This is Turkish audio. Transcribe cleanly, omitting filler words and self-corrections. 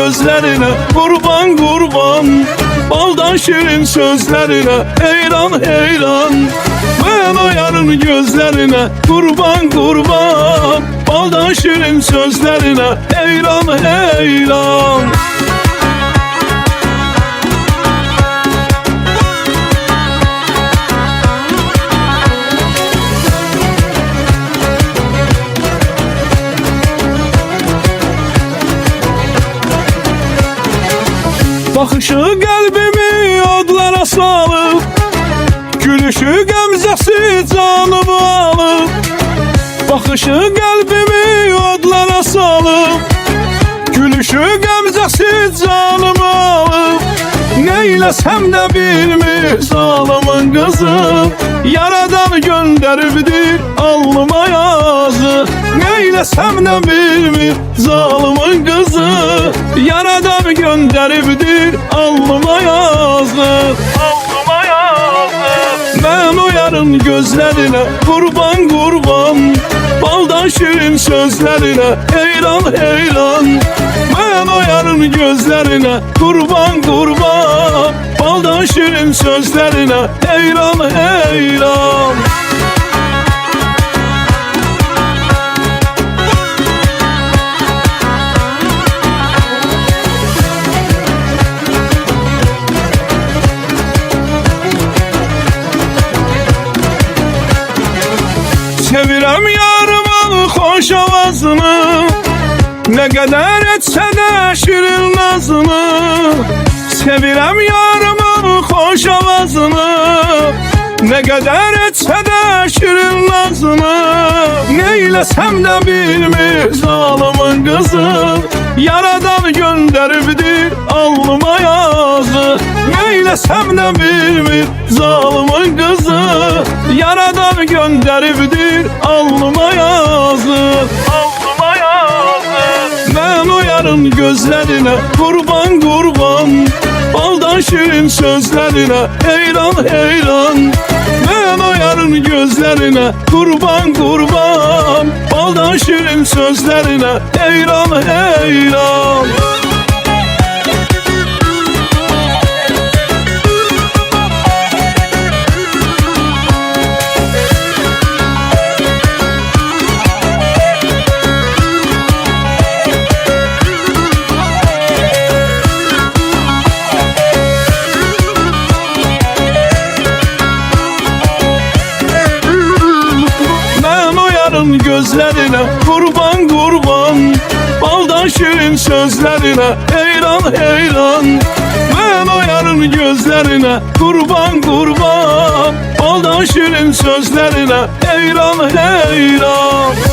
gözlerine kurban kurban, baldan şirin sözlerine heyran heyran. Ben o yarın gözlerine kurban kurban, baldan şirin sözlerine heyran heyran. Bakışı qəlbimi odlara salıb, gülüşü qəmzəsi canımı alıb. Bakışı qəlbimi odlara salıb, gülüşü qəmzəsi canımı alıb. Neyləsəm də bilmir zalımın qızı, yaradan göndəribdir alnıma yazı. Neyləsəm də bilmir zalımın qızı, yaradan göndəribdir alnıma yazı. Alnıma yazı. Mən o yarın gözlərine kurban kurban, baldan şirin sözlerine heyran heyran. Ben o yarın gözlerine kurban kurban, baldan şirin sözlerine heyran heyran. Sevirəm yarımın xoş avazını, ne kadar etse de şirin nazını. Sevirəm yarımın xoş avazını, ne kadar etse de şirin nazını. Neylesem de bilmir zalımın kızı, yaradan gönderibdir alnıma yazı. Neylesem de bilmir zalımın kızı, yaradan gönderibdir alnıma yazı. Alnıma yazı. Ben o yarın gözlerine kurban kurban, baldan şirin sözlerine heyran heyran. Ben o yarın gözlerine kurban kurban, baldan şirin sözlerine heyran heyran. Gözlerine kurban kurban, baldan şirin sözlerine heyran heyran. Ben o yarın gözlerine kurban kurban, baldan şirin sözlerine heyran heyran.